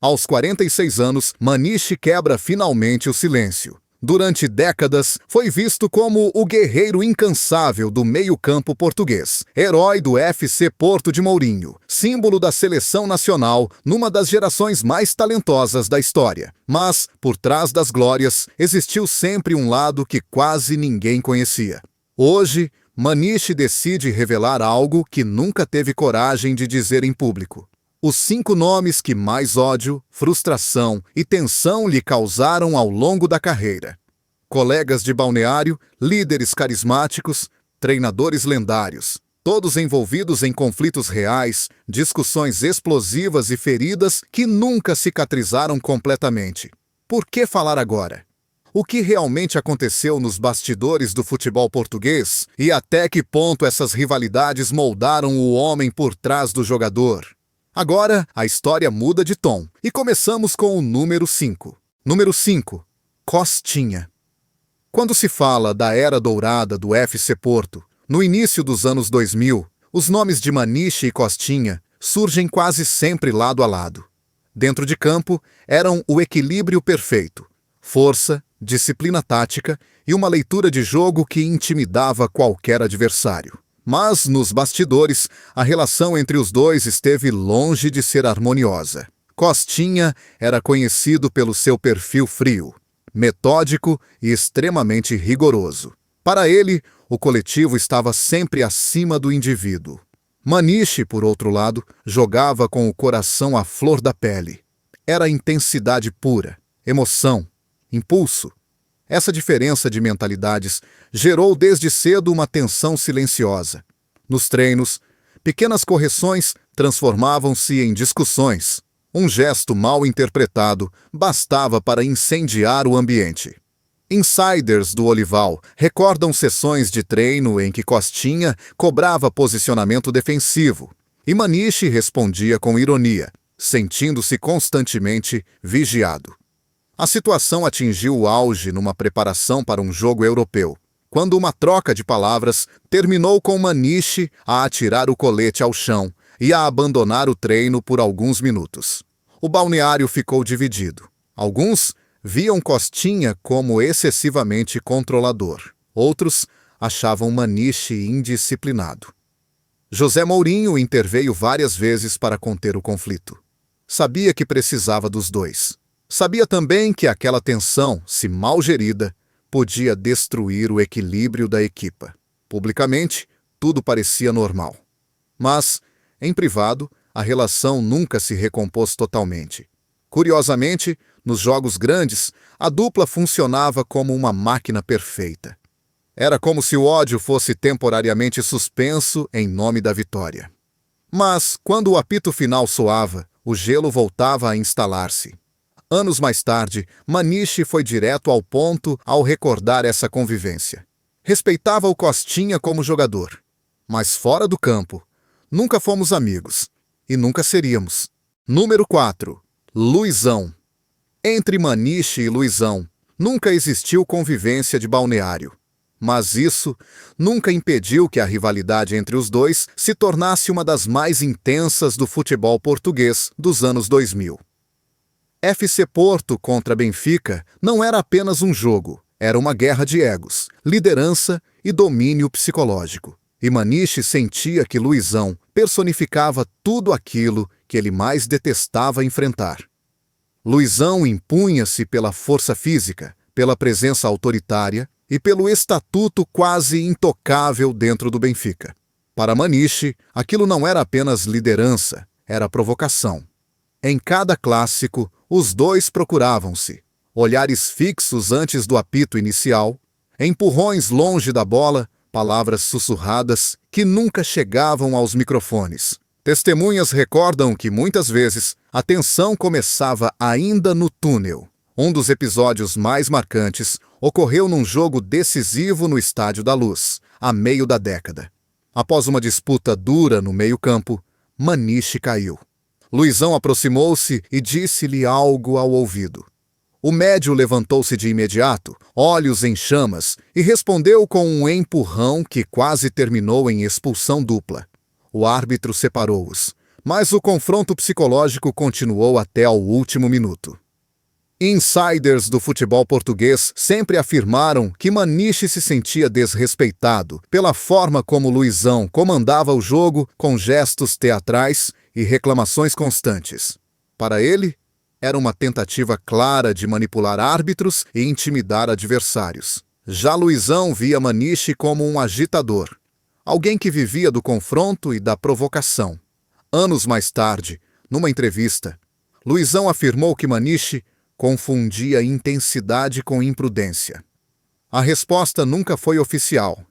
Aos 46 anos, Maniche quebra finalmente o silêncio. Durante décadas, foi visto como o guerreiro incansável do meio-campo português, herói do FC Porto de Mourinho, símbolo da seleção nacional numa das gerações mais talentosas da história. Mas, por trás das glórias, existiu sempre um lado que quase ninguém conhecia. Hoje, Maniche decide revelar algo que nunca teve coragem de dizer em público. Os 5 nomes que mais ódio, frustração e tensão lhe causaram ao longo da carreira. Colegas de balneário, líderes carismáticos, treinadores lendários, todos envolvidos em conflitos reais, discussões explosivas e feridas que nunca cicatrizaram completamente. Por que falar agora? O que realmente aconteceu nos bastidores do futebol português e até que ponto essas rivalidades moldaram o homem por trás do jogador? Agora, a história muda de tom e começamos com o número 5. Número 5. Costinha. Quando se fala da era dourada do FC Porto, no início dos anos 2000, os nomes de Maniche e Costinha surgem quase sempre lado a lado. Dentro de campo, eram o equilíbrio perfeito, força, disciplina tática e uma leitura de jogo que intimidava qualquer adversário. Mas, nos bastidores, a relação entre os dois esteve longe de ser harmoniosa. Costinha era conhecido pelo seu perfil frio, metódico e extremamente rigoroso. Para ele, o coletivo estava sempre acima do indivíduo. Maniche, por outro lado, jogava com o coração à flor da pele. Era intensidade pura, emoção, impulso. Essa diferença de mentalidades gerou desde cedo uma tensão silenciosa. Nos treinos, pequenas correções transformavam-se em discussões. Um gesto mal interpretado bastava para incendiar o ambiente. Insiders do Olival recordam sessões de treino em que Costinha cobrava posicionamento defensivo e Maniche respondia com ironia, sentindo-se constantemente vigiado. A situação atingiu o auge numa preparação para um jogo europeu, quando uma troca de palavras terminou com Maniche a atirar o colete ao chão e a abandonar o treino por alguns minutos. O balneário ficou dividido. Alguns viam Costinha como excessivamente controlador. Outros achavam Maniche indisciplinado. José Mourinho interveio várias vezes para conter o conflito. Sabia que precisava dos dois. Sabia também que aquela tensão, se mal gerida, podia destruir o equilíbrio da equipa. Publicamente, tudo parecia normal. Mas, em privado, a relação nunca se recompôs totalmente. Curiosamente, nos jogos grandes, a dupla funcionava como uma máquina perfeita. Era como se o ódio fosse temporariamente suspenso em nome da vitória. Mas, quando o apito final soava, o gelo voltava a instalar-se. Anos mais tarde, Maniche foi direto ao ponto ao recordar essa convivência. Respeitava o Costinha como jogador, mas fora do campo, nunca fomos amigos e nunca seríamos. Número 4. Luizão. Entre Maniche e Luizão, nunca existiu convivência de balneário. Mas isso nunca impediu que a rivalidade entre os dois se tornasse uma das mais intensas do futebol português dos anos 2000. FC Porto contra Benfica não era apenas um jogo, era uma guerra de egos, liderança e domínio psicológico. E Maniche sentia que Luizão personificava tudo aquilo que ele mais detestava enfrentar. Luizão impunha-se pela força física, pela presença autoritária e pelo estatuto quase intocável dentro do Benfica. Para Maniche, aquilo não era apenas liderança, era provocação. Em cada clássico, os dois procuravam-se. Olhares fixos antes do apito inicial, empurrões longe da bola, palavras sussurradas que nunca chegavam aos microfones. Testemunhas recordam que, muitas vezes, a tensão começava ainda no túnel. Um dos episódios mais marcantes ocorreu num jogo decisivo no Estádio da Luz, a meio da década. Após uma disputa dura no meio-campo, Maniche caiu. Luizão aproximou-se e disse-lhe algo ao ouvido. O médio levantou-se de imediato, olhos em chamas, e respondeu com um empurrão que quase terminou em expulsão dupla. O árbitro separou-os, Mas o confronto psicológico continuou até ao último minuto. Insiders do futebol português sempre afirmaram que Maniche se sentia desrespeitado pela forma como Luizão comandava o jogo com gestos teatrais e reclamações constantes. Para ele, era uma tentativa clara de manipular árbitros e intimidar adversários. Já Luizão via Maniche como um agitador, alguém que vivia do confronto e da provocação. Anos mais tarde, numa entrevista, Luizão afirmou que Maniche confundia intensidade com imprudência. A resposta nunca foi oficial,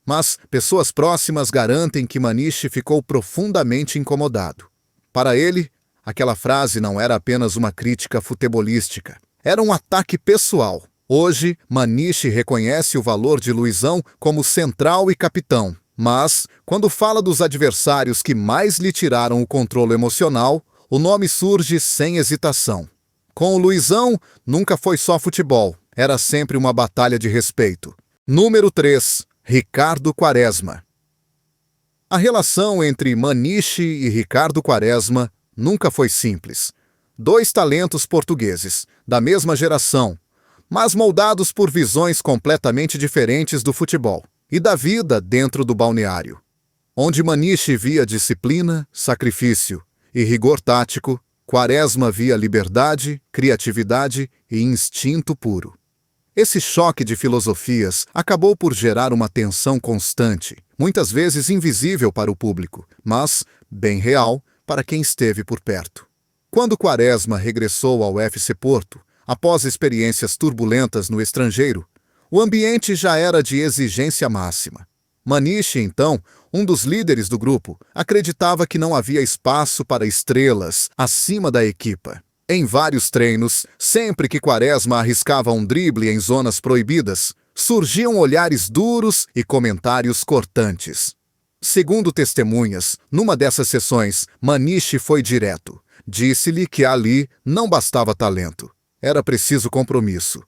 mas pessoas próximas garantem que Maniche ficou profundamente incomodado. Para ele, aquela frase não era apenas uma crítica futebolística, era um ataque pessoal. Hoje, Maniche reconhece o valor de Luizão como central e capitão, mas, quando fala dos adversários que mais lhe tiraram o controle emocional, o nome surge sem hesitação. Com o Luizão, nunca foi só futebol, era sempre uma batalha de respeito. Número 3. Ricardo Quaresma. A relação entre Maniche e Ricardo Quaresma nunca foi simples. Dois talentos portugueses, da mesma geração, mas moldados por visões completamente diferentes do futebol e da vida dentro do balneário. Onde Maniche via disciplina, sacrifício e rigor tático, Quaresma via liberdade, criatividade e instinto puro. Esse choque de filosofias acabou por gerar uma tensão constante, muitas vezes invisível para o público, mas bem real para quem esteve por perto. Quando Quaresma regressou ao FC Porto, após experiências turbulentas no estrangeiro, o ambiente já era de exigência máxima. Maniche, então, um dos líderes do grupo, acreditava que não havia espaço para estrelas acima da equipa. Em vários treinos, sempre que Quaresma arriscava um drible em zonas proibidas, surgiam olhares duros e comentários cortantes. Segundo testemunhas, numa dessas sessões, Maniche foi direto. Disse-lhe que ali não bastava talento, era preciso compromisso.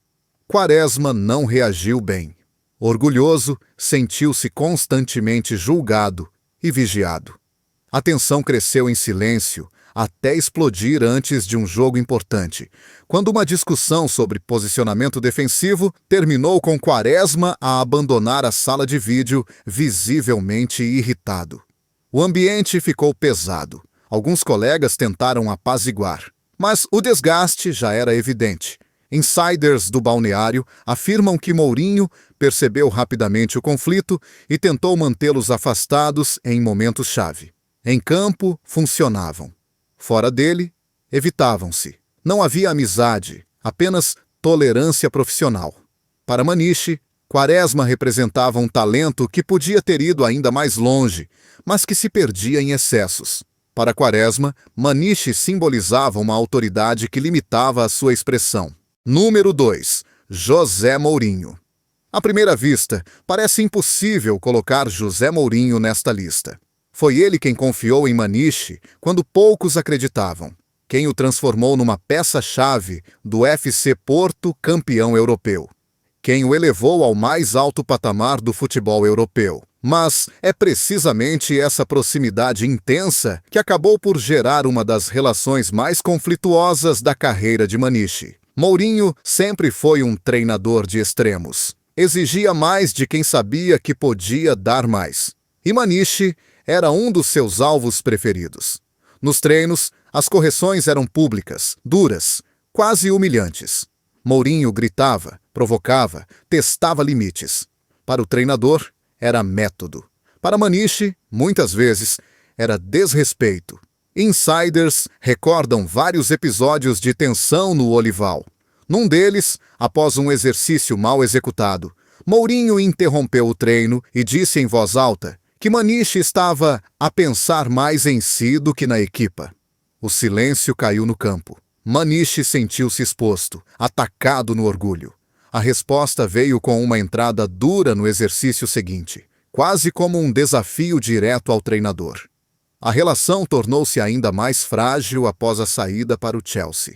Quaresma não reagiu bem. Orgulhoso, sentiu-se constantemente julgado e vigiado. A tensão cresceu em silêncio até explodir antes de um jogo importante, quando uma discussão sobre posicionamento defensivo terminou com Quaresma a abandonar a sala de vídeo, visivelmente irritado. O ambiente ficou pesado. Alguns colegas tentaram apaziguar, mas o desgaste já era evidente. Insiders do balneário afirmam que Mourinho percebeu rapidamente o conflito e tentou mantê-los afastados em momentos-chave. Em campo, funcionavam. Fora dele, evitavam-se. Não havia amizade, apenas tolerância profissional. Para Maniche, Quaresma representava um talento que podia ter ido ainda mais longe, mas que se perdia em excessos. Para Quaresma, Maniche simbolizava uma autoridade que limitava a sua expressão. Número 2. José Mourinho. À primeira vista, parece impossível colocar José Mourinho nesta lista. Foi ele quem confiou em Maniche quando poucos acreditavam, quem o transformou numa peça-chave do FC Porto campeão europeu, quem o elevou ao mais alto patamar do futebol europeu. Mas é precisamente essa proximidade intensa que acabou por gerar uma das relações mais conflituosas da carreira de Maniche. Mourinho sempre foi um treinador de extremos. Exigia mais de quem sabia que podia dar mais. E Maniche era um dos seus alvos preferidos. Nos treinos, as correções eram públicas, duras, quase humilhantes. Mourinho gritava, provocava, testava limites. Para o treinador, era método. Para Maniche, muitas vezes, era desrespeito. Insiders recordam vários episódios de tensão no Olival. Num deles, após um exercício mal executado, Mourinho interrompeu o treino e disse em voz alta que Maniche estava a pensar mais em si do que na equipa. O silêncio caiu no campo. Maniche sentiu-se exposto, atacado no orgulho. A resposta veio com uma entrada dura no exercício seguinte, quase como um desafio direto ao treinador. A relação tornou-se ainda mais frágil após a saída para o Chelsea.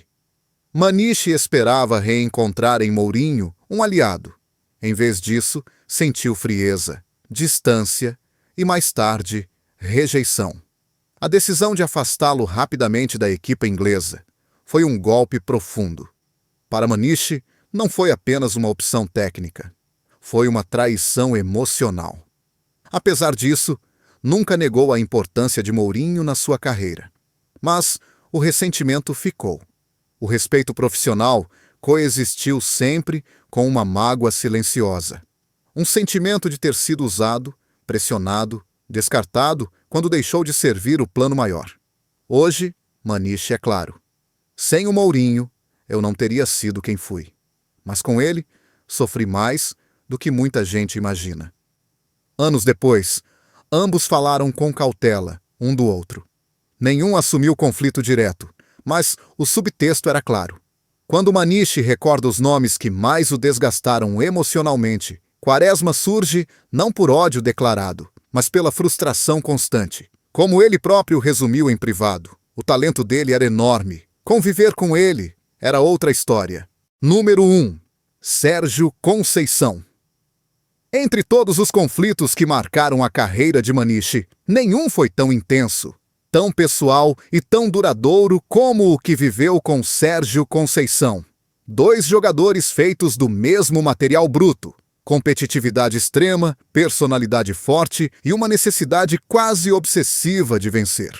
Maniche esperava reencontrar em Mourinho um aliado. Em vez disso, sentiu frieza, distância e, mais tarde, rejeição. A decisão de afastá-lo rapidamente da equipe inglesa foi um golpe profundo. Para Maniche, não foi apenas uma opção técnica, foi uma traição emocional. Apesar disso, nunca negou a importância de Mourinho na sua carreira. Mas o ressentimento ficou. O respeito profissional coexistiu sempre com uma mágoa silenciosa. Um sentimento de ter sido usado, pressionado, descartado quando deixou de servir o plano maior. Hoje, Maniche é claro. Sem o Mourinho, eu não teria sido quem fui. Mas com ele, sofri mais do que muita gente imagina. Anos depois, ambos falaram com cautela, um do outro. Nenhum assumiu conflito direto, mas o subtexto era claro. Quando Maniche recorda os nomes que mais o desgastaram emocionalmente, Quaresma surge não por ódio declarado, mas pela frustração constante. Como ele próprio resumiu em privado, o talento dele era enorme. Conviver com ele era outra história. Número 1. Sérgio Conceição. Entre todos os conflitos que marcaram a carreira de Maniche, nenhum foi tão intenso, tão pessoal e tão duradouro como o que viveu com Sérgio Conceição. Dois jogadores feitos do mesmo material bruto, competitividade extrema, personalidade forte e uma necessidade quase obsessiva de vencer.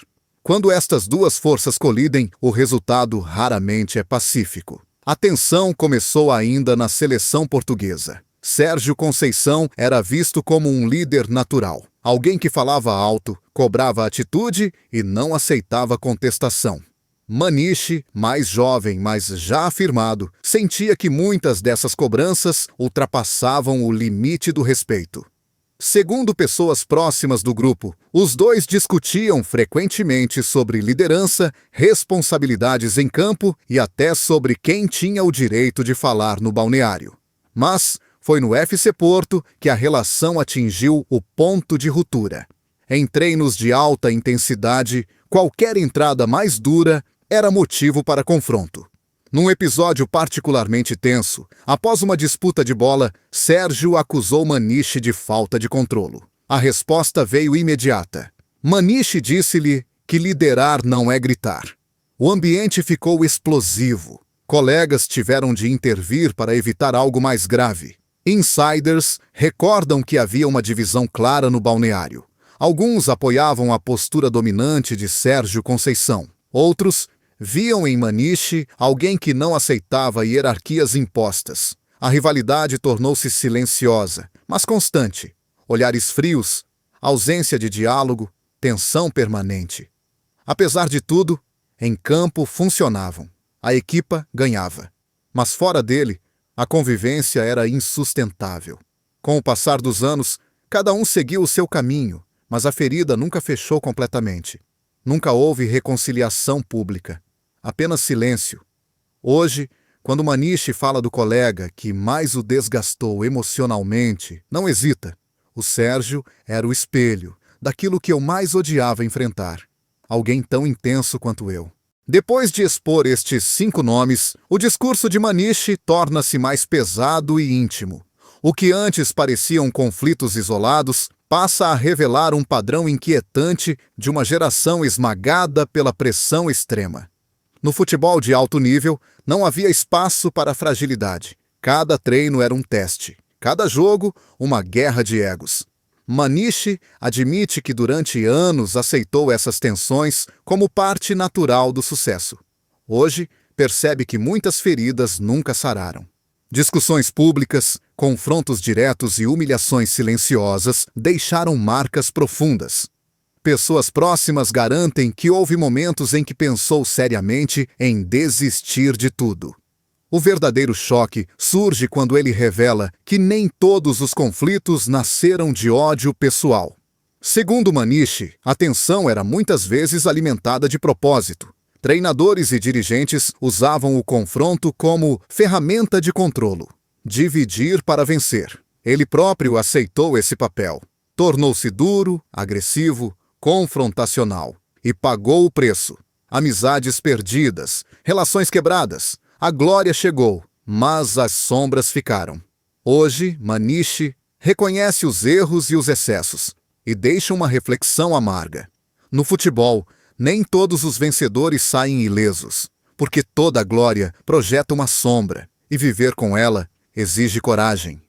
Quando estas duas forças colidem, o resultado raramente é pacífico. A tensão começou ainda na seleção portuguesa. Sérgio Conceição era visto como um líder natural, alguém que falava alto, cobrava atitude e não aceitava contestação. Maniche, mais jovem, mas já afirmado, sentia que muitas dessas cobranças ultrapassavam o limite do respeito. Segundo pessoas próximas do grupo, os dois discutiam frequentemente sobre liderança, responsabilidades em campo e até sobre quem tinha o direito de falar no balneário. Mas foi no FC Porto que a relação atingiu o ponto de ruptura. Em treinos de alta intensidade, qualquer entrada mais dura era motivo para confronto. Num episódio particularmente tenso, após uma disputa de bola, Sérgio acusou Maniche de falta de controlo. A resposta veio imediata. Maniche disse-lhe que liderar não é gritar. O ambiente ficou explosivo. Colegas tiveram de intervir para evitar algo mais grave. Insiders recordam que havia uma divisão clara no balneário. Alguns apoiavam a postura dominante de Sérgio Conceição. Outros viam em Maniche alguém que não aceitava hierarquias impostas. A rivalidade tornou-se silenciosa, mas constante. Olhares frios, ausência de diálogo, tensão permanente. Apesar de tudo, em campo funcionavam. A equipa ganhava. Mas fora dele, a convivência era insustentável. Com o passar dos anos, cada um seguiu o seu caminho, mas a ferida nunca fechou completamente. Nunca houve reconciliação pública. Apenas silêncio. Hoje, quando Maniche fala do colega que mais o desgastou emocionalmente, não hesita. O Sérgio era o espelho daquilo que eu mais odiava enfrentar. Alguém tão intenso quanto eu. Depois de expor estes 5 nomes, o discurso de Maniche torna-se mais pesado e íntimo. O que antes pareciam conflitos isolados passa a revelar um padrão inquietante de uma geração esmagada pela pressão extrema. No futebol de alto nível, não havia espaço para fragilidade. Cada treino era um teste. Cada jogo, uma guerra de egos. Maniche admite que durante anos aceitou essas tensões como parte natural do sucesso. Hoje, percebe que muitas feridas nunca sararam. Discussões públicas, confrontos diretos e humilhações silenciosas deixaram marcas profundas. Pessoas próximas garantem que houve momentos em que pensou seriamente em desistir de tudo. O verdadeiro choque surge quando ele revela que nem todos os conflitos nasceram de ódio pessoal. Segundo Maniche, a tensão era muitas vezes alimentada de propósito. Treinadores e dirigentes usavam o confronto como ferramenta de controlo. Dividir para vencer. Ele próprio aceitou esse papel. Tornou-se duro, agressivo, confrontacional. E pagou o preço. Amizades perdidas, relações quebradas. A glória chegou, mas as sombras ficaram. Hoje, Maniche reconhece os erros e os excessos e deixa uma reflexão amarga. No futebol, nem todos os vencedores saem ilesos, porque toda glória projeta uma sombra, e viver com ela exige coragem.